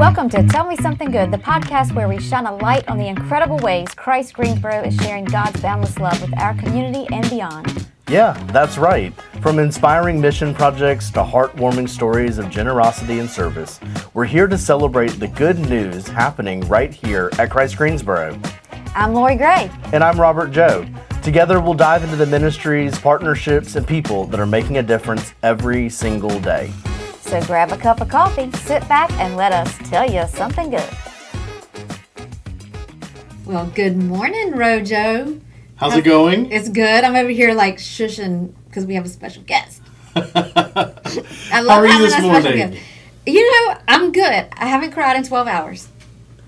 Welcome to Tell Me Something Good, the podcast where we shine a light on the incredible ways Christ Greensboro is sharing God's boundless love with our community and beyond. Yeah, that's right. From inspiring mission projects to heartwarming stories of generosity and service, we're here to celebrate the good news happening right here at Christ Greensboro. I'm Lori Gray. And I'm Robert Joe. Together we'll dive into the ministries, partnerships, and people that are making a difference every single day. So grab a cup of coffee, sit back, and let us tell you something good. Well, good morning, Rojo. How's it going? It's good. I'm over here like shushing because we have a special guest. I How love are you having this a special morning? guest. You know, I'm good. I haven't cried in 12 hours.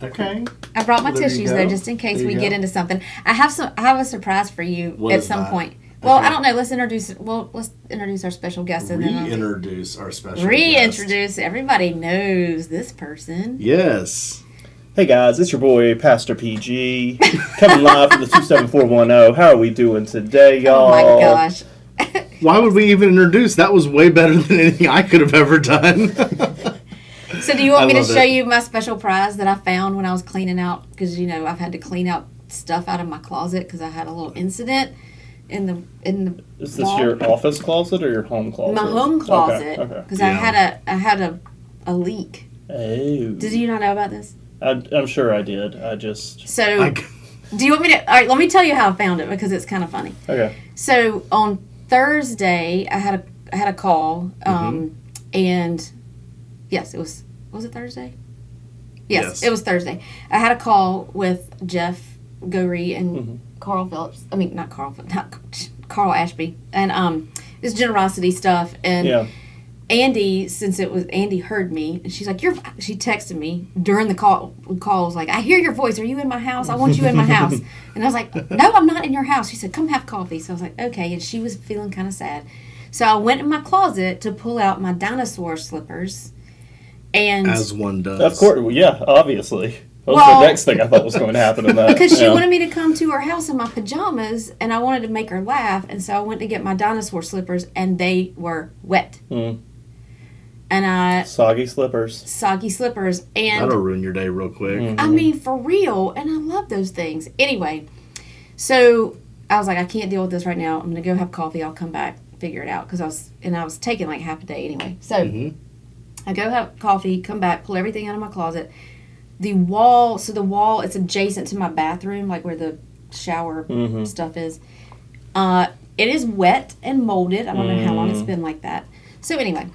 Okay. I brought my Well, there you tissues go. though, just in case There we you get go. into something. I have a surprise for you What at is some that? point. Well, Okay. I don't know. Let's introduce our special guest and then Reintroduce our special guest. reintroduce. Everybody knows this person. Yes. Hey guys, it's your boy Pastor PG, coming live from the 27410. How are we doing today, y'all? Oh my gosh. Why would we even introduce? That was way better than anything I could have ever done. So do you want I me to love show it. you my special prize that I found when I was cleaning out? Because, you know, I've had to clean out stuff out of my closet because I had a little incident in the Is this wall. your office closet or your home closet? My home closet. Okay. Because Yeah. I had a leak. Oh. Did you not know about this? I'm sure I did. I just... So, do you want me to... All right, let me tell you how I found it because it's kind of funny. Okay. So, on Thursday, I had a call, and yes, it was it Thursday? Yes, it was Thursday. I had a call with Jeff Gorey and Carl Phillips. I mean, not Carl Ashby. And it's generosity stuff. And Yeah. Andy, Andy heard me, and she's like, she texted me during the call was like, I hear your voice. Are you in my house? I want you in my house. And I was like, no, I'm not in your house. She said, come have coffee. So I was like, okay. And she was feeling kind of sad. So I went in my closet to pull out my dinosaur slippers. And As one does. Of course, well, yeah, obviously. That was Well- the next thing I thought was going to happen in that. because she yeah. wanted me to come to her house in my pajamas, and I wanted to make her laugh, and so I went to get my dinosaur slippers, and they were wet. And Soggy slippers. soggy slippers, and That'll ruin your day real quick. I mean, for real, and I love those things. Anyway, so I was like, I can't deal with this right now. I'm gonna go have coffee. I'll come back, figure it out, because I was taking like half a day anyway. So I go have coffee, come back, pull everything out of my closet. The wall, it's adjacent to my bathroom, like where the shower stuff is. It is wet and molded. I don't know how long it's been like that. So anyway,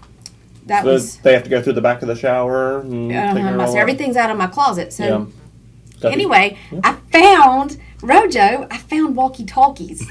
that So was they have to go through the back of the shower and take it all so out. everything's out of my closet. So. Yeah. Got to- Anyway, I found walkie-talkies.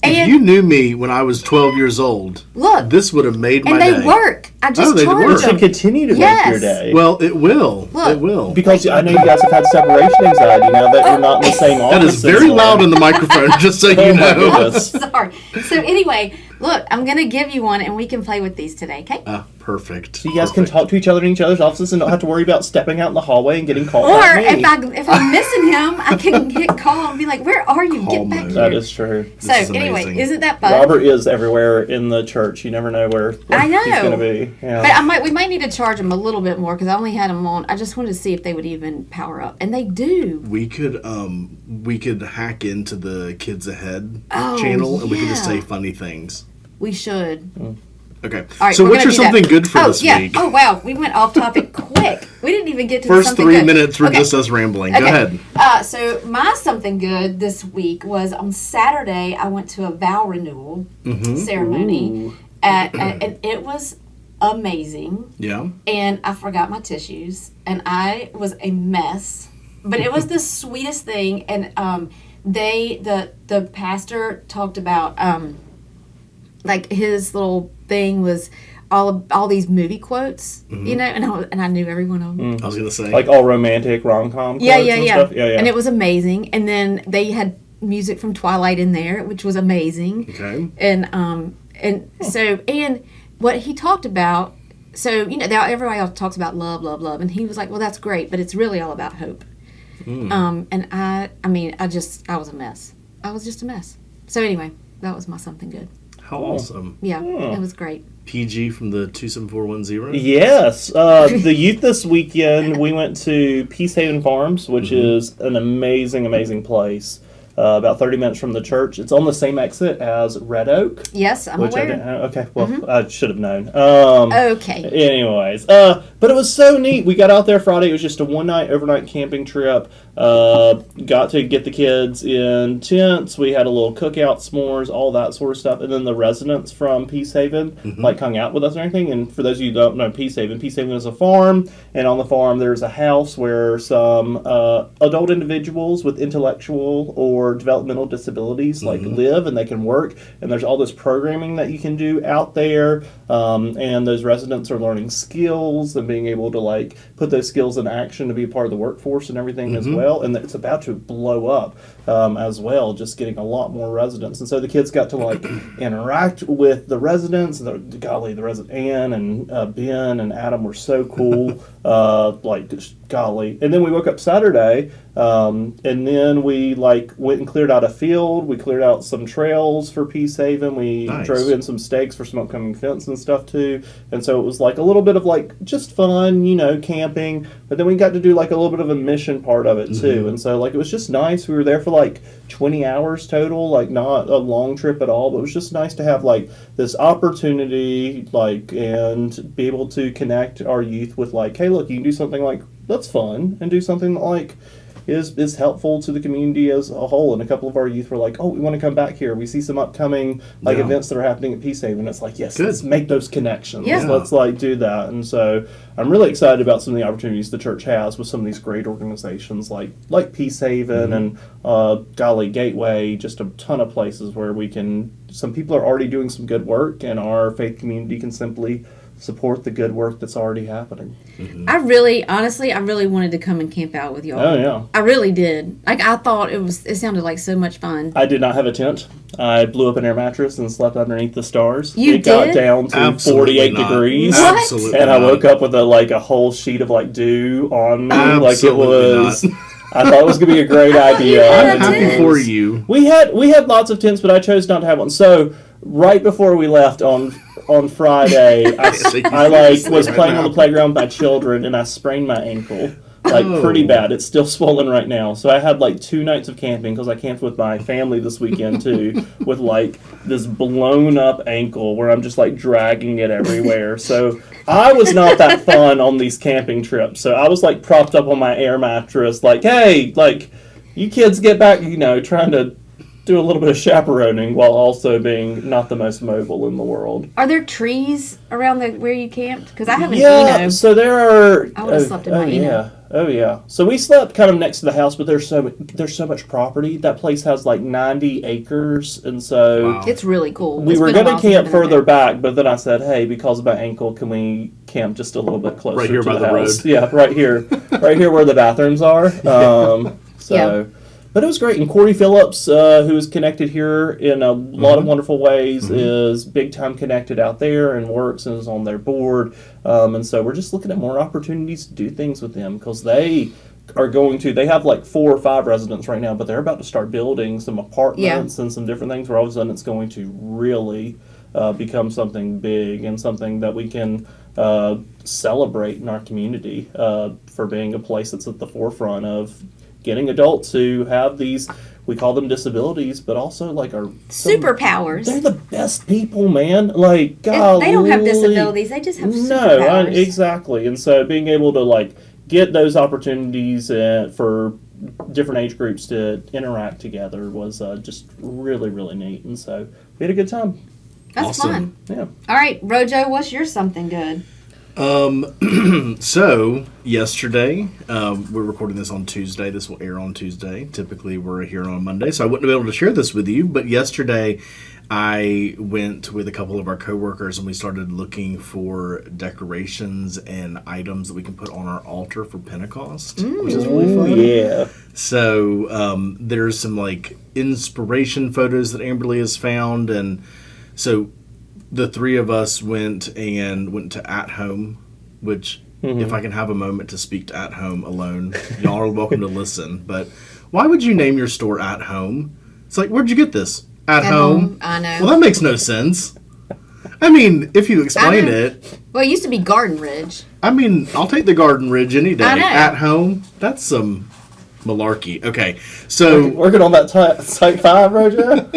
If you knew me when I was 12 years old, Look, this would have made my and day. they work. I just they charged work. It should them. continue to Yes. make your day. Well, it will. Look. It will. Because I know you guys have had separation anxiety now that you're not in the same office. That is very anymore. loud in the microphone, just so you Oh my know. goodness. Sorry. So anyway, look, I'm gonna give you one, and we can play with these today, okay? Perfect. So you guys can talk to each other in each other's offices and don't have to worry about stepping out in the hallway and getting called Or by me. if I'm missing him, I can hit call and be like, "Where are you? Call Get back mode. here!" That is true. So This is anyway, amazing. isn't that fun? Robert is everywhere in the church. You never know where I know. he's going to be. Yeah. But we might need to charge them a little bit more because I only had them on. I just wanted to see if they would even power up, and they do. We could hack into the Kids Ahead Oh, channel and we could just yeah. say funny things. We should. Okay. All right, So we're what's gonna your do that. something good for Oh, this yeah. week? Oh, wow. We went off topic quick. We didn't even get to the First something 3 good. minutes were Okay. just us rambling. Go Okay. ahead. So my something good this week was on Saturday. I went to a vow renewal ceremony, and it was amazing. Yeah. And I forgot my tissues, and I was a mess. But it was the sweetest thing. And the pastor talked about like his little thing was all these movie quotes, you know, and I knew every one of them. I was gonna say. Like all romantic rom-com Yeah. Stuff? Yeah. And it was amazing. And then they had music from Twilight in there, which was amazing. Okay. And so what he talked about, so you know, everybody else talks about love, and he was like, well, that's great, but it's really all about hope. And I was a mess. I was just a mess. So anyway, that was my something good. How awesome. Yeah, it was great. PG from the 27410. Yes. The youth this weekend, we went to Peacehaven Farms, which is an amazing, amazing place. About 30 minutes from the church. It's on the same exit as Red Oak. Yes, I'm Which I aware. didn't know. Okay, well, I should have known. Okay. Anyways, but it was so neat. We got out there Friday. It was just a one-night overnight camping trip. Got to get the kids in tents. We had a little cookout, s'mores, all that sort of stuff. And then the residents from Peacehaven like hung out with us and everything. And for those of you who don't know Peacehaven is a farm. And on the farm, there's a house where some adult individuals with intellectual or developmental disabilities live, and they can work. And there's all this programming that you can do out there. And those residents are learning skills and being able to put those skills in action to be a part of the workforce and everything as well. And it's about to blow up as well, just getting a lot more residents. And so the kids got to interact with the residents. And the resident Ann and Ben and Adam were so cool. Golly. And then we woke up Saturday, and then we went and cleared out a field. We cleared out some trails for Peacehaven. We drove in some stakes for some upcoming events and stuff too. And so it was a little bit of just fun, camping. But then we got to do a little bit of a mission part of it too. And so it was just nice. We were there for 20 hours total, not a long trip at all. But it was just nice to have this opportunity, and be able to connect our youth with hey, look, you can do something that's fun, and do something that is helpful to the community as a whole. And a couple of our youth were oh, we want to come back here. We see some upcoming events that are happening at Peacehaven. It's yes, Good. Let's make those connections. Yeah. Let's do that. And so I'm really excited about some of the opportunities the church has with some of these great organizations like Peacehaven and Gateway, just a ton of places where some people are already doing some good work, and our faith community can simply support the good work that's already happening. I really wanted to come and camp out with y'all. Oh yeah, I really did. I thought it sounded like so much fun. I did not have a tent. I blew up an air mattress and slept underneath the stars. You it got did? down to Absolutely 48 not. degrees. What? Absolutely And I not. woke up with a whole sheet of dew on me. Absolutely not. I thought it was gonna be a great idea. Yeah, I'm I happy did. for you. We had lots of tents, but I chose not to have one. So right before we left on Friday, I was playing on the playground with my children, and I sprained my ankle pretty bad. It's still swollen right now. So I had 2 nights of camping, because I camped with my family this weekend too, with this blown up ankle where I'm just dragging it everywhere. So I was not that fun on these camping trips. So I was propped up on my air mattress, hey, you kids get back, trying to do a little bit of chaperoning while also being not the most mobile in the world. Are there trees around where you camped? Because I haven't. Yeah, so there are. I would have slept in my Eno. Oh yeah. So we slept kind of next to the house, but there's so much property. That place has 90 acres, and so It's really cool. we It's were been a going while to since I've camp been further there. back, but then I said, hey, because of my ankle, can we camp just a little bit closer Right here to by the house? road. Yeah, right here where the bathrooms are. Yeah. But it was great. And Corey Phillips, who is connected here in a lot of wonderful ways, is big time connected out there and works and is on their board. And so we're just looking at more opportunities to do things with them, because they have 4 or 5 residents right now, but they're about to start building some apartments and some different things where all of a sudden it's going to really become something big and something that we can celebrate in our community for being a place that's at the forefront of getting adults who have these, we call them disabilities, but also are Superpowers. they're the best people, man. They don't have golly. disabilities. They just have No, superpowers. exactly. And so being able to get those opportunities for different age groups to interact together was just really, really neat. And so we had a good time. That's Awesome. fun. Yeah. All right, Rojo, what's your something good? So yesterday, we're recording this on Tuesday. This will air on Tuesday. Typically, we're here on Monday, so I wouldn't be able to share this with you. But yesterday, I went with a couple of our coworkers, and we started looking for decorations and items that we can put on our altar for Pentecost, which is really fun. Yeah. So there's some inspiration photos that Amberly has found, and so the 3 of us went to At Home, which if I can have a moment to speak to At Home alone, y'all are welcome to listen. But why would you name your store At Home? It's where'd you get this? At home? I know. Well, that makes no sense. I mean, if you explain I know. it, Well, it used to be Garden Ridge. I mean, I'll take the Garden Ridge any day. I know. At home, that's some malarkey. Okay, so Working on that Type 5, Rojo?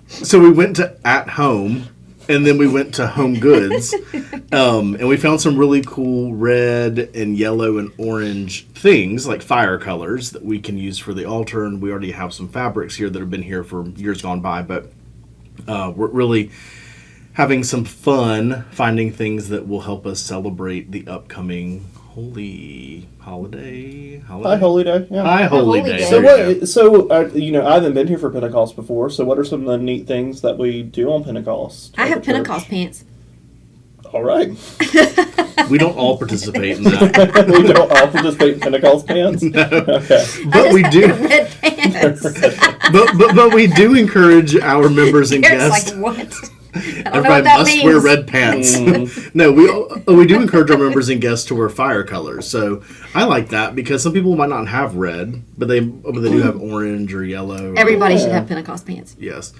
so we went to At Home, and then we went to Home Goods, and we found some really cool red and yellow and orange things, like fire colors, that we can use for the altar, and we already have some fabrics here that have been here for years gone by, but we're really having some fun finding things that will help us celebrate the upcoming holiday. High Holy Day, yeah. High Holy Holy Day. Day. So There you go. I haven't been here for Pentecost before. So what are some of the neat things that we do on Pentecost? I at have the church? Pentecost pants. All right. We don't all participate in that, We don't all participate in Pentecost pants. Okay. but we do. Red pants. But we do encourage our members and Eric's guests. like, what? I don't know Everybody what that must means. wear red pants. No, we do encourage our members and guests to wear fire colors. So I like that because some people might not have red, but they do have orange or yellow. Everybody should have Pentecost pants. Yes.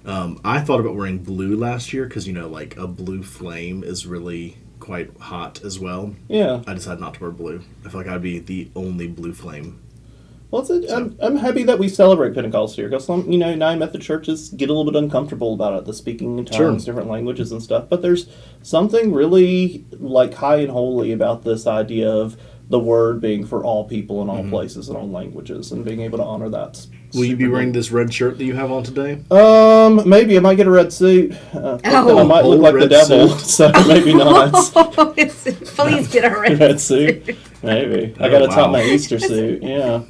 I thought about wearing blue last year because, like a blue flame is really quite hot as well. Yeah. I decided not to wear blue. I feel like I'd be the only blue flame. Well, I'm happy that we celebrate Pentecost here because some, United Methodist churches get a little bit uncomfortable about it, the speaking in tongues, different languages and stuff. But there's something really like high and holy about this idea of the word being for all people in all places and all languages, and being able to honor that. Will you be wearing this red shirt that you have on today? Maybe I might get a red suit. Oh. I might look Old like the red devil, suit. so maybe not. Please get a red. Red suit, maybe. I Oh, got to top wow. my Easter suit. Yeah,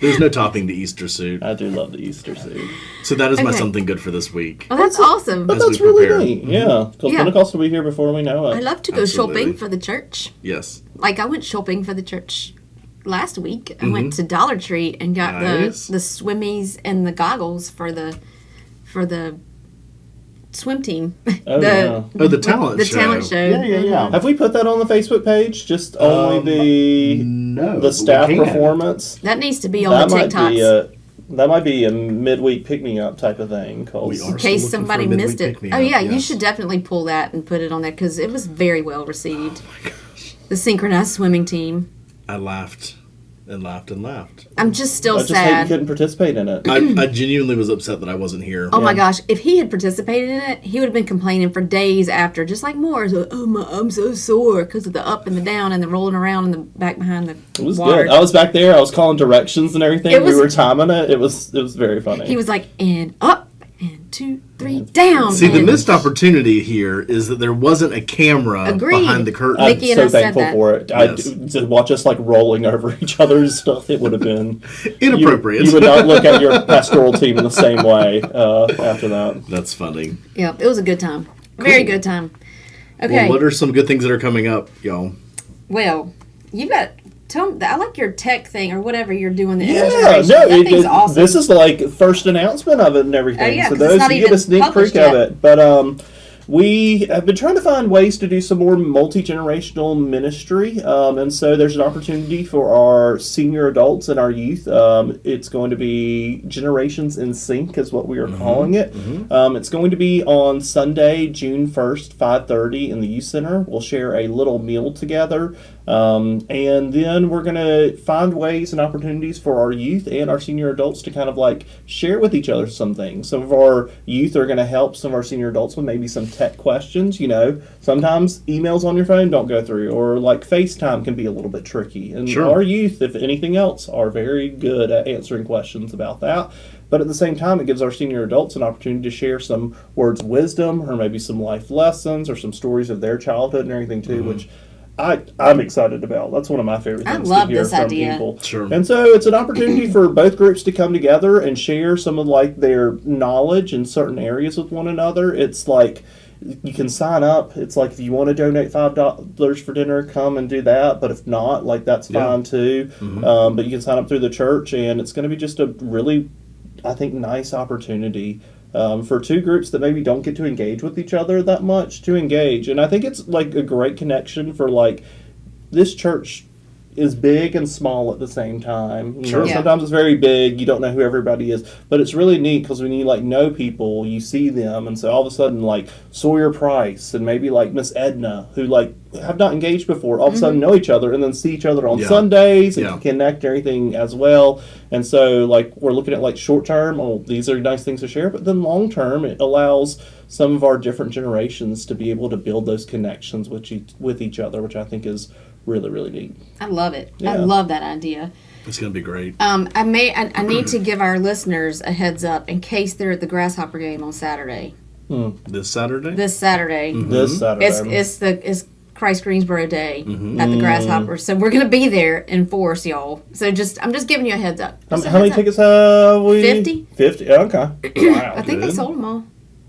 There's no topping the Easter suit. I do love the Easter suit. So that is my Okay. something good for this week. Oh, that's awesome. But As that's we really prepare. neat. Yeah, because Yeah. Pentecost will be here before we know I it. love to go Absolutely. shopping for the church. Yes. Like I went shopping for the church last week. I went to Dollar Tree and got Nice. the swimmies and the goggles for the swim team. Oh, the yeah. Oh, the talent the show. talent show. Yeah. Have we put that on the Facebook page? Just only No. the staff we can. performance. That needs to be on That the might TikToks. be that might be a midweek pick me up type of thing. 'Cause- We are. in case Still looking somebody for a midweek missed it. pick-me-up, Oh yeah, you yes. should definitely pull that and put it on there because it was very well received. Oh The synchronized swimming team. I laughed and laughed and laughed. I'm just still I just hate you sad. couldn't participate in it. I genuinely was upset that I wasn't here. Oh my Yeah. gosh! If he had participated in it, he would have been complaining for days after, just like Moore's. I'm so sore because of the up and the down and the rolling around in the back behind the It was water. good. I was back there. I was calling directions and everything. It was- We were timing it. It was very funny. He was like, and up, and 2, 3, down. See, the and missed opportunity here is that there wasn't a camera Agreed. behind the curtain. I'm Mickey and so I said thankful that. for it. Yes. To watch us like rolling over each other's stuff, it would have been Inappropriate. You would not look at your pastoral team in the same way after that. That's funny. yeah, it was a good time. Very good time. Okay, Well, what are some good things that are coming up, y'all? well, you got. Tell me, I like your tech thing or whatever you're doing. The Yeah, illustration. no, that thing's awesome. this is like first announcement of it and everything. Oh, yeah, so 'cause those it's not you get even a sneak published peek of yet. it. But we have been trying to find ways to do some more multi-generational ministry, and so there's an opportunity for our senior adults and our youth. It's going to be Generations in Sync is what we are calling it. It's going to be on Sunday, June 1st, 5:30 in the youth center. We'll share a little meal together. And then we're going to find ways and opportunities for our youth and our senior adults to kind of like share with each other some things. Some of our youth are going to help some of our senior adults with maybe some tech questions. Sometimes emails on your phone don't go through, or like FaceTime can be a little bit tricky. And Sure. our youth, if anything else, are very good at answering questions about that. But at the same time, it gives our senior adults an opportunity to share some words of wisdom, or maybe some life lessons, or some stories of their childhood and everything too, which I'm excited about. That's one of my favorite I things love to hear this from idea. people. Sure. And so it's an opportunity for both groups to come together and share some of like their knowledge in certain areas with one another. It's like you can sign up. It's like if you want to donate $5 for dinner, come and do that. But if not, like that's Yeah. fine too. But you can sign up through the church, and it's going to be just a really, I think, nice opportunity for two groups that maybe don't get to engage with each other that much to engage. And I think it's like a great connection for like this church is big and small at the same time. You Sure. know, Yeah. sometimes it's very big. You don't know who everybody is, but it's really neat because when you like know people, you see them, and so all of a sudden like Sawyer Price and maybe like Miss Edna, who like have not engaged before, all of a sudden know each other and then see each other on Yeah. Sundays and Yeah. can connect and everything as well. And so like we're looking at like short term, oh these are nice things to share, but then long term it allows some of our different generations to be able to build those connections with each other, which I think is really, really neat. I love it. I Yeah. love that idea. It's going to be great. I need to give our listeners a heads up in case they're at the Grasshopper game on Saturday. This Saturday? This Saturday, This Saturday. it's Christ Greensboro Day Mm-hmm. at the Grasshopper, so we're gonna be there in force, y'all. So I'm just giving you a heads up. How Just a many heads up. tickets have we? 50. 50? Okay. Wow. I think they Good. sold them all.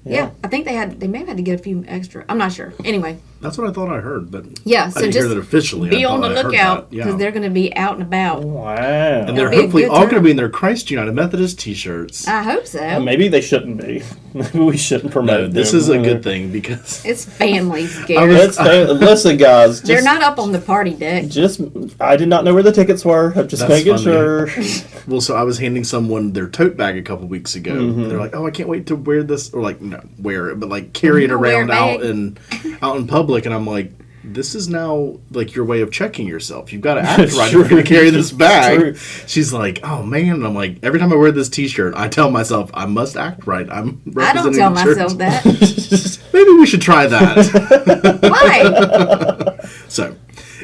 Yeah, I think they may have had to get a few extra. I'm not sure. Anyway, That's what I thought I heard, but yeah. I So didn't just hear that officially. be I on thought the I heard lookout that. because Yeah. they're going to be out and about. Wow. And they're It'll be a hopefully good all going to turnout. be in their Christ United Methodist t-shirts. I hope so. Maybe they shouldn't be. Maybe we shouldn't promote No, this them. is a good thing because It's families, Gary. Listen, guys. They're not up on the party deck. I did not know where the tickets were. I'm just That's making funny. sure. well, so I was handing someone their tote bag a couple weeks ago. Mm-hmm. And they're like, "Oh, I can't wait to wear this," or like, no, wear it, but like carry it Wear around a bag. out in public. And I'm like, this is now like your way of checking yourself. You've got to act right True. if you're going to carry this bag. True. She's like, "Oh man," and I'm like, every time I wear this T-shirt, I tell myself I must act right. I'm I don't representing tell the church. myself that. Maybe we should try that. Why? So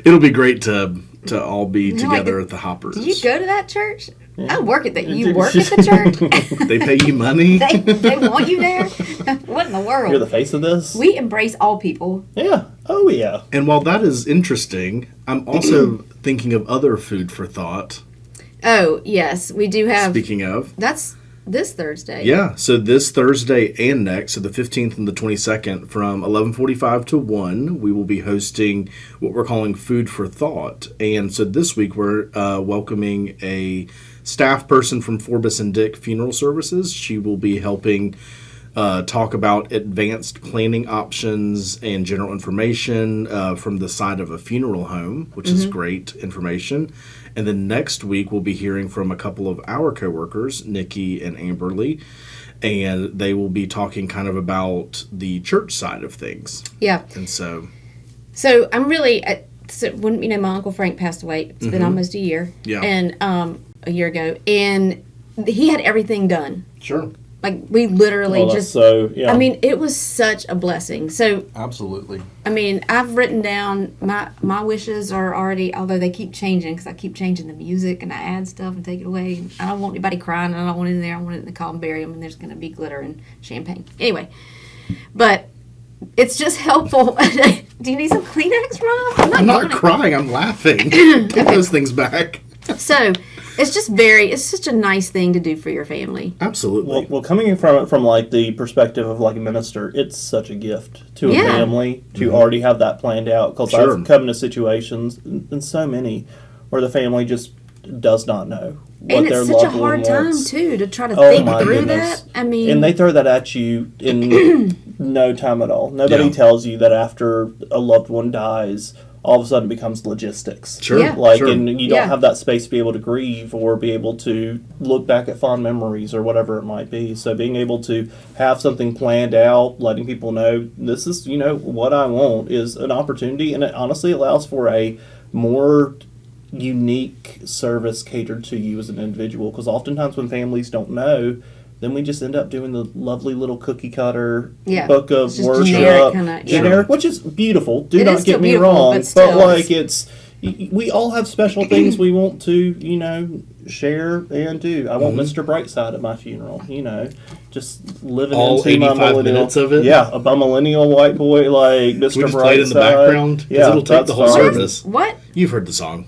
it'll be great to all be You're like, together at the Hoppers. Do you go to that church? I work at that. You work at the church? They pay you money. they want you there? What in the world? You're the face of this? We embrace all people. Yeah. Oh, yeah. And while that is interesting, I'm also thinking of other food for thought. Oh, yes. We do have. Speaking of, That's this Thursday. yeah, so this Thursday and next, so the 15th and the 22nd, from 11:45 to 1, we will be hosting what we're calling Food for Thought. And so this week we're welcoming a staff person from Forbes and Dick Funeral Services. She will be helping talk about advanced planning options and general information from the side of a funeral home, which is great information. And then next week, we'll be hearing from a couple of our coworkers, Nikki and Amberly, and they will be talking kind of about the church side of things. Yeah. And so, So I'm really. So when my Uncle Frank passed away, it's been almost a year. Yeah. And a year ago, and he had everything done. sure. Like we literally Well, that's just. so, yeah. I mean, it was such a blessing. So Absolutely. I mean, I've written down my wishes are already, although they keep changing because I keep changing the music and I add stuff and take it away. I don't want anybody crying. I don't want it in there. I want it in the columbarium, and there's going to be glitter and champagne. Anyway, but it's just helpful. Do you need some Kleenex, Rob? I'm not doing it. crying, I'm laughing. Get those things back. So it's such a nice thing to do for your family. Absolutely. Well, coming from like the perspective of like a minister, it's such a gift to a Yeah. family to already have that planned out. Because Sure. I've come to situations, and so many, where the family just does not know what And their it's such a loved one hard time wants. too to try to Oh, think my through goodness. that. I mean, And they throw that at you in no time at all. Nobody Yeah. tells you that after a loved one dies, all of a sudden it becomes logistics. Sure. Yeah. Like, sure. and you don't Yeah. have that space to be able to grieve or be able to look back at fond memories or whatever it might be. So being able to have something planned out, letting people know this is, what I want is an opportunity. And it honestly allows for a more unique service catered to you as an individual. Because oftentimes when families don't know, then we just end up doing the lovely little cookie cutter Yeah. book of It's just worship. generic kinda, yeah. Generic, which is beautiful. Do It not is still get me beautiful, wrong. but still, like we all have special things we want to, share and do. I want Mr. Brightside at my funeral, just living All into my 85 millennial. minutes of it? Yeah, a millennial white boy like Mr. We just Brightside. play it in the background? 'Cause Yeah, it'll take that's the whole fine. service. what? You've heard the song.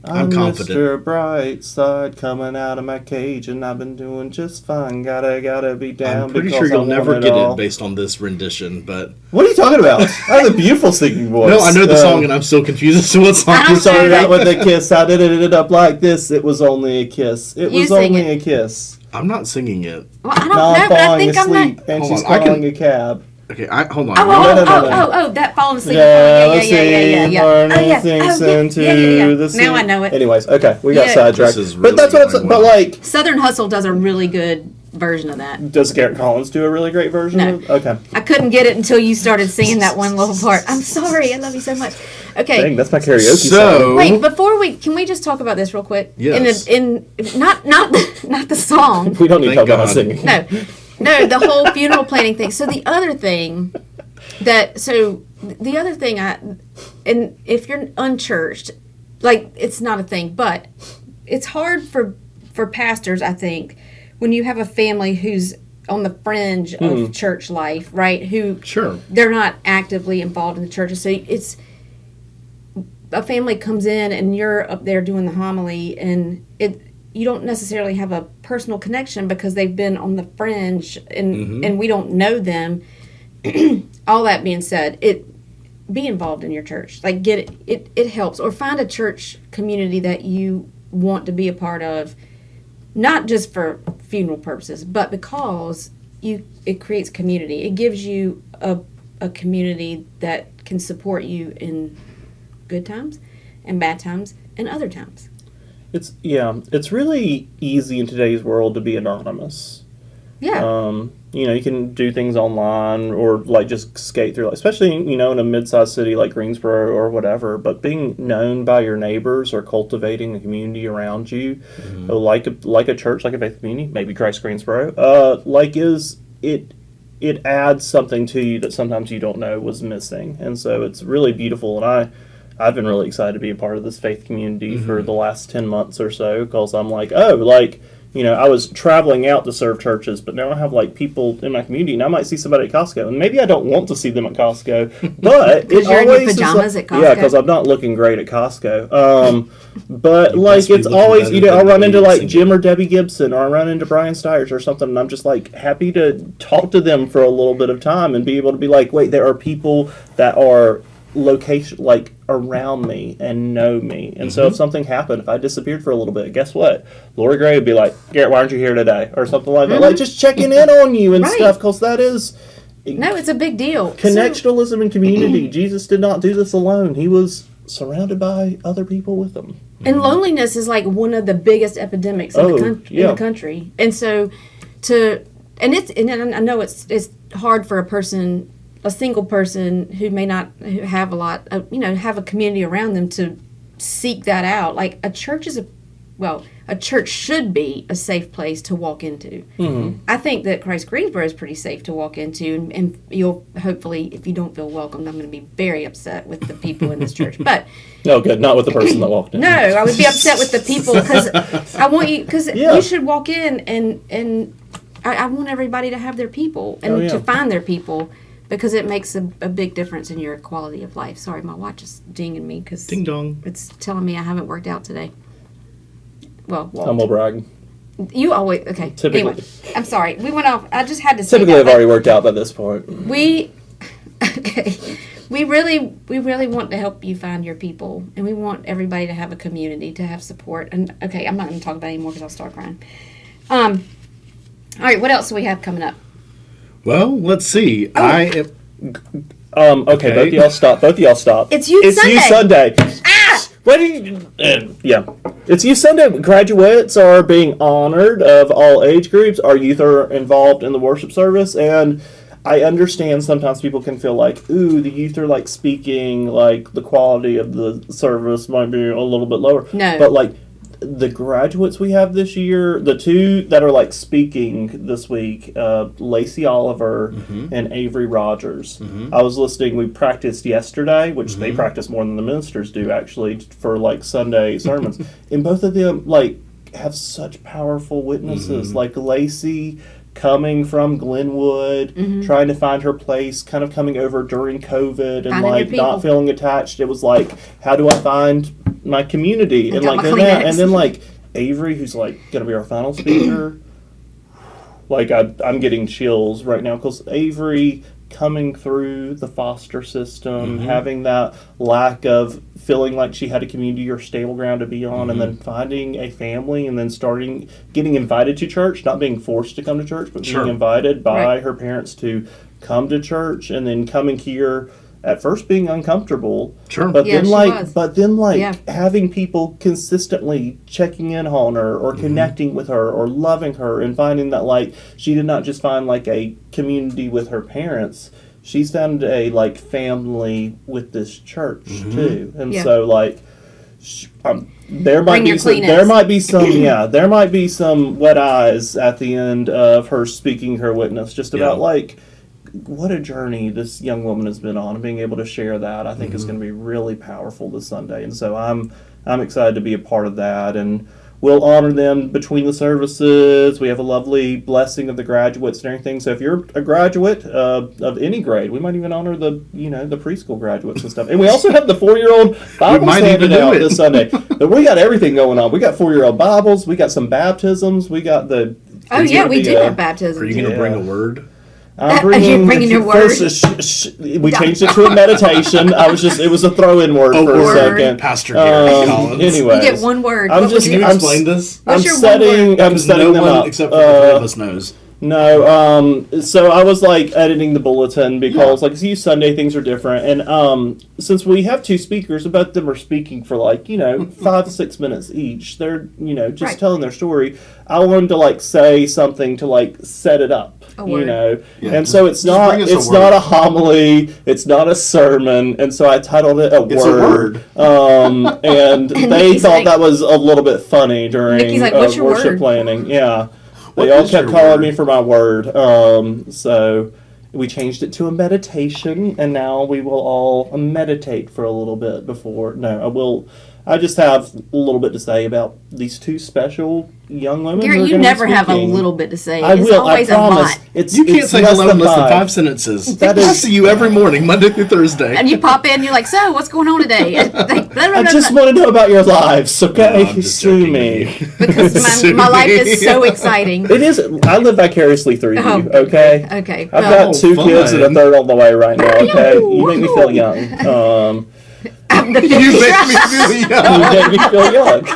I'm I'm confident. Mr. Brightside coming out of my cage, and I've been doing just fine. Gotta be down. I'm pretty because sure you'll I want never it get all. it based on this rendition, but What are you talking about? I have a beautiful singing voice. no, I know the song and I'm still confused as to what song I you're don't Started know singing. out with a kiss. I did it up like this. It was only a kiss. It You was sing only it. a kiss. I'm not singing it. Well, I don't Now know, I'm but I falling think I'm asleep, not. and Hold she's on, I can- calling a cab. Okay, hold on. That falling asleep. Let's Yeah. see. Oh, Learning yeah. sinks Oh, yeah. into Yeah. the sea. Now I know it. Anyways, okay, we got Yeah. sidetracked. This is But that's really what I'm saying. going But well. like, Southern Hustle does a really good version of that. does Garrett Collins do a really great version No. of? Okay. I couldn't get it until you started singing that one little part. I'm sorry. I love you so much. Okay. Dang, that's my karaoke song. So, Wait, can we just talk about this real quick? Yes. Not the song. We don't need to talk Thank about God. singing. No, the whole funeral planning thing. So the other thing and if you're unchurched, like, it's not a thing, but it's hard for pastors, I think, when you have a family who's on the fringe of church life, right? Who sure. they're not actively involved in the churches. So it's a family comes in and you're up there doing the homily, and you don't necessarily have a personal connection because they've been on the fringe and we don't know them. All that being said, be involved in your church. Like, get it helps. Or find a church community that you want to be a part of, not just for funeral purposes, but because it creates community. It gives you a community that can support you in good times and bad times and other times. It's really easy in today's world to be anonymous. Yeah. You can do things online or like just skate through, especially, in a mid-sized city like Greensboro or whatever, but being known by your neighbors or cultivating a community around you, like a church, like a faith community, maybe Christ Greensboro, it adds something to you that sometimes you don't know was missing. And so it's really beautiful. And I've been really excited to be a part of this faith community for the last 10 months or so, because I'm like, I was traveling out to serve churches, but now I have people in my community, and I might see somebody at Costco, and maybe I don't want to see them at Costco, but Because you're in your pajamas at Costco? Yeah, because I'm not looking great at Costco. But must be it's looking always, better I'll than run the into ladies in Jim or Debbie Gibson, or I run into Brian Stiers or something, and I'm just happy to talk to them for a little bit of time and be able to be wait, there are people that are location around me and know me, and so if something happened, if I disappeared for a little bit, guess what? Lori Gray would be like, Garrett, why aren't you here today, or something like that, just checking in on you and Right. stuff, because that is No, it's a big deal. connectionalism and community. Jesus did not do this alone. He was surrounded by other people with him. And loneliness is one of the biggest epidemics in the country. And so and I know it's hard for a single person who may not have a lot of, have a community around them to seek that out. Like, a church a church should be a safe place to walk into. Mm-hmm. I think that Christ Greensboro is pretty safe to walk into, and you'll hopefully, if you don't feel welcomed, I'm going to be very upset with the people in this church. But No, good. Not with the person that walked in. no, I would be upset with the people because I want you, because Yeah. you should walk in and I want everybody to have their people and to find their people, because it makes a big difference in your quality of life. Sorry, my watch is dinging me because Ding dong. it's telling me I haven't worked out today. Well, Humble brag. you always okay. Typically. Anyway, I'm sorry. We went off. I just had to say Typically, that, I've already worked out by this point. we really want to help you find your people, and we want everybody to have a community, to have support. And okay, I'm not going to talk about it anymore because I'll start crying. All right, what else do we have coming up? Well, let's see. I am. Okay, both of y'all stop. It's Youth Sunday. Youth Sunday. What do you? Yeah, it's Youth Sunday. Graduates are being honored of all age groups. Our youth are involved in the worship service, and I understand sometimes people can feel like, ooh, the youth are speaking, the quality of the service might be a little bit lower. No. But the graduates we have this year, the two that are speaking this week, Lacey Oliver and Avery Rogers. I was listening. We practiced yesterday, which they practice more than the ministers do actually for Sunday sermons, and both of them have such powerful witnesses. Lacey coming from Glenwood, trying to find her place, kind of coming over during COVID, and Finding your people. not feeling attached. It was how do I find my community, and got my then Kleenex. and then Avery, who's going to be our final speaker. I'm getting chills right now because Avery coming through the foster system, having that lack of feeling like she had a community or stable ground to be on, and then finding a family, and then getting invited to church, not being forced to come to church, but being invited by her parents to come to church and then coming here at first being uncomfortable. Sure. But Yeah, then she was. Yeah. having people consistently checking in on her or connecting with her or loving her and finding that like she did not just find like a community with her parents. She's found a like family with this church too. And Yeah. so like there might Bring be your some, Kleenex. there might be some there might be some wet eyes at the end of her speaking her witness just about Yeah. like what a journey this young woman has been on, and being able to share that I think is going to be really powerful this Sunday. And so I'm excited to be a part of that, and we'll honor them between the services. We have a lovely blessing of the graduates and everything. So if you're a graduate of any grade, we might even honor the preschool graduates and stuff. And we also have the 4-year-old Bibles might handed even do out it. this Sunday. But we got everything going on. We got 4-year-old Bibles. We got some baptisms. We got the. Oh it's yeah, gonna we be do a- have baptism. Are you going to Yeah. bring a word? I'm You're bringing your word? First, we changed it to a meditation. It was a throw-in word Oh, for a word. second. Pastor Gary Collins. Anyway, You get one word. I'm What just- would Can you I'm explain this? What's I'm your one setting. word? I'm Because setting no them one up. except for the three of us knows. No, so I was like editing the bulletin because like see Sunday things are different, and since we have two speakers, both of them are speaking for like 5 to 6 minutes each. They're just Right. telling their story. I wanted to like say something to like set it up, word. Yeah, and just- so it's just not bring us a it's word. not a homily, it's not a sermon, and so I titled it It's a word. And they Nikki's thought like- that was a little bit funny during Nikki's like, "What's your worship word?" planning. Yeah. What They all is kept your calling word? me for my word. So we changed it to a meditation, and now we will all meditate for a little bit before. No, I just have a little bit to say about these two special young women. who Gary, are you gonna be never have a speaking. little bit to say. I It's will. always I promise. a lot. It's You can't it's say less hello in less than five. 5 sentences. That I is- see you every morning, Monday through Thursday. And you pop in, you're like, "So, what's going on today?" I just want to know about your lives, okay? No, I'm just Sue joking. me. because my life is so exciting. It is. I live vicariously through you, Oh, okay? Okay, I've well, got two fun. kids and a third on the way right now. Okay, you make me feel young. You make me feel You young. make me feel young.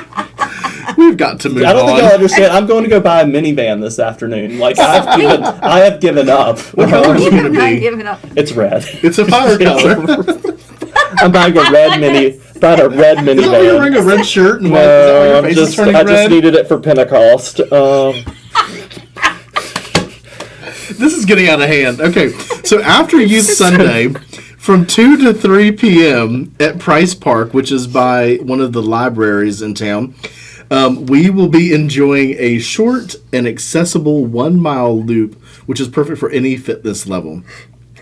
We've got to move I don't think on. y'all understand. I'm going to go buy a minivan this afternoon. Like I have given up. What color is it going I'm to not be? giving up. It's red. It's a fire color. I'm buying a red buying a red Is that why you're wearing minivan. a red shirt and like, is that why your I'm face is just, turning I red? just needed it for Pentecost. This is getting out of hand. Okay, so after Youth Sunday, from 2 to 3 p.m. at Price Park, which is by one of the libraries in town, we will be enjoying a short and accessible 1-mile loop, which is perfect for any fitness level.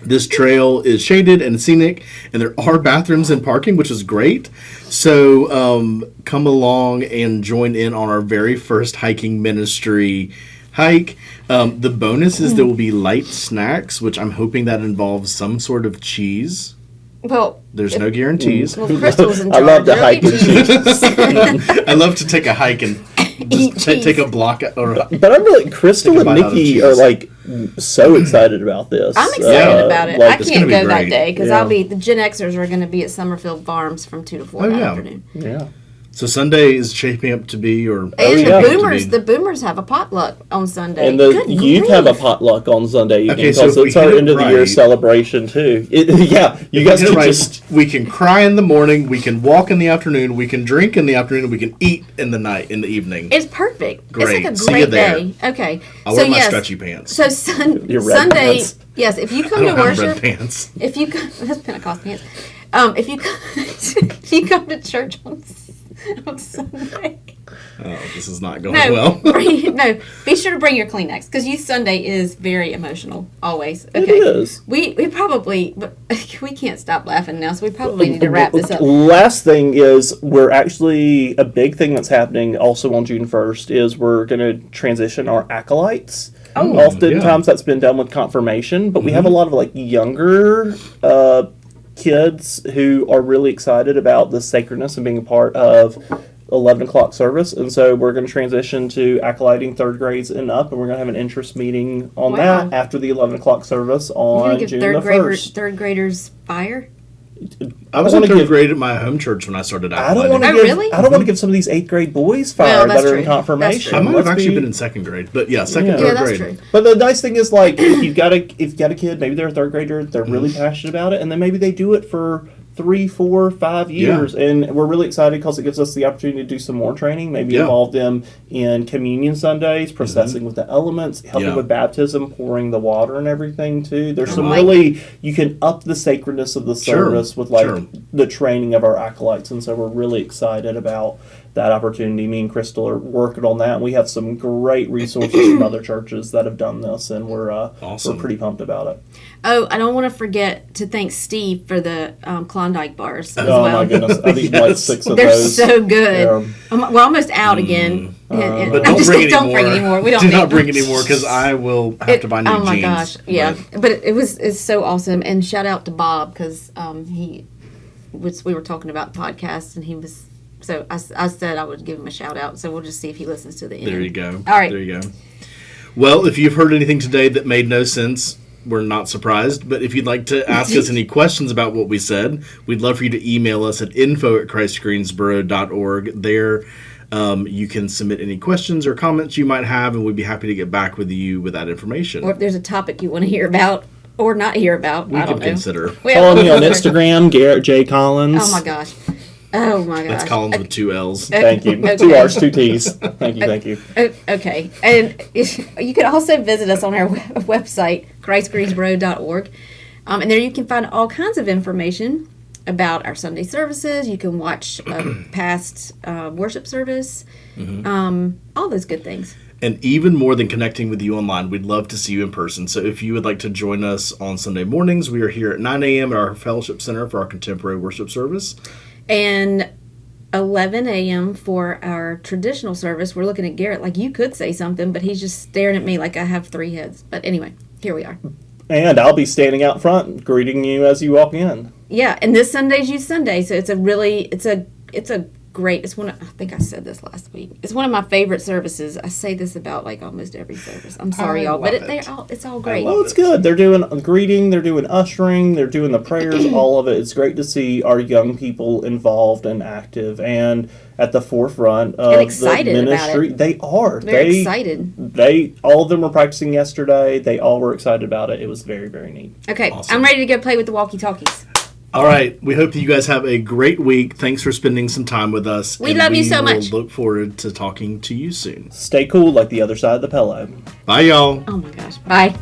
This trail is shaded and scenic, and there are bathrooms and parking, which is great. So come along and join in on our very first hiking ministry hike. The bonus is there will be light snacks, which I'm hoping that involves some sort of cheese. Well, There's no guarantees. well, Crystal's in I charge. love to They'll hike get and cheese. I love to take a hike and Eat just cheese. take a block. Or, But I'm really Crystal Take a and bite out of Nikki cheese. are like so excited about this. I'm excited Yeah. about it. Like, I it's can't gonna be go that great. day because Yeah. the Gen Xers are going to be at Summerfield Farms from 2 to 4 Oh, that yeah. afternoon. Yeah. so Sunday is shaping up to be, or And yeah. the boomers have a potluck on Sunday. And the Good youth grief. have a potluck on Sunday evening Okay, so because if we it's our hit it end of the year right- celebration too. Yeah, you guys Get it can right. just We can cry in the morning, we can walk in the afternoon, we can drink in the afternoon, and we can eat in the evening. It's perfect. Great. It's like a See you great there. day. Okay. I'll so wear my yes, stretchy pants. So Your red Sunday, pants. yes. If you I come to don't have red worship, pants. if you come, that's Pentecost pants. If you come, if you come to church on Sunday, Oh, this is not going no, well. be sure to bring your Kleenex because Youth Sunday is very emotional. Always. Okay. It is. We probably, but we can't stop laughing now, so we probably need to wrap this up. Last thing is we're actually a big thing that's happening also on June 1st is we're going to transition our acolytes. Oftentimes that's been done with confirmation, but we have a lot of like younger kids who are really excited about the sacredness and being a part of 11 o'clock service, and so we're going to transition to acolyting third grades and up, and we're going to have an interest meeting on Wow. that after the 11 o'clock service You're on gonna give June the 1st. third graders fire. I was in third grade at my home church when I started out. I don't want to Oh, give. really? I don't want to give some of these 8th grade boys fired that's that are in true. confirmation. That's I might have Let's actually be- been in second grade, but yeah, second, Yeah. third Yeah, that's grade. true. But the nice thing is, like, if you've got a kid, maybe they're a 3rd grader, they're really passionate about it, and then maybe they do it for 3, 4, 5 years, and we're really excited because it gives us the opportunity to do some more training, maybe Yeah. involve them in communion Sundays, processing with the elements, helping Yeah. with baptism, pouring the water and everything too. There's some like really, you can up the sacredness of the service with like sure. the training of our acolytes, and so we're really excited about that opportunity. Me and Crystal are working on that, and we have some great resources from other churches that have done this, and we're Awesome. pretty pumped about it. Oh, I don't want to forget to thank Steve for the Klondike bars as Oh well. my goodness, I've eaten like 6 of They're those. so good. Yeah. We're almost out again. And But I'm don't just bring kidding, any more. don't bring any more. We don't Do need not bring any more because I will have to buy new oh my jeans. gosh, yeah. But it's so awesome. And shout out to Bob because we were talking about the podcast and he was. So I said I would give him a shout out. So we'll just see if he listens to the end. There you go. All right. There you go. Well, if you've heard anything today that made no sense, we're not surprised. But if you'd like to ask us any questions about what we said, we'd love for you to email us at info@christgreensboro.org. There, you can submit any questions or comments you might have, and we'd be happy to get back with you with that information. Or if there's a topic you want to hear about or not hear about, we I don't can know. consider. Well, Follow me on Instagram, Garrett J. Collins. Oh my gosh. Oh my gosh. That's Collins with 2 L's. Thank you. Okay. 2 R's, 2 T's. Thank you, thank you. Okay. And you can also visit us on our website, christgreensboro.org. And there you can find all kinds of information about our Sunday services. You can watch past worship service, all those good things. And even more than connecting with you online, we'd love to see you in person. So if you would like to join us on Sunday mornings, we are here at 9 a.m. at our Fellowship Center for our contemporary worship service. And 11 a.m. for our traditional service. We're looking at Garrett like you could say something, but he's just staring at me like I have 3 heads. But anyway, here we are. And I'll be standing out front greeting you as you walk in. Yeah, and this Sunday's Youth Sunday, so it's a great. It's one. I think I said this last week. It's one of my favorite services. I say this about like almost every service. I'm sorry, I y'all, but love it. it's all great. Well, it's good. They're doing greeting, they're doing ushering, they're doing the prayers, all of it. It's great to see our young people involved and active and at the forefront of And excited the about ministry. it. They are. Very excited. All of them were practicing yesterday. They all were excited about it. It was very, very neat. Okay, Awesome. I'm ready to go play with the walkie-talkies. All right. We hope that you guys have a great week. Thanks for spending some time with us. We love you so much. We look forward to talking to you soon. Stay cool like the other side of the pillow. Bye, y'all. Oh my gosh. Bye.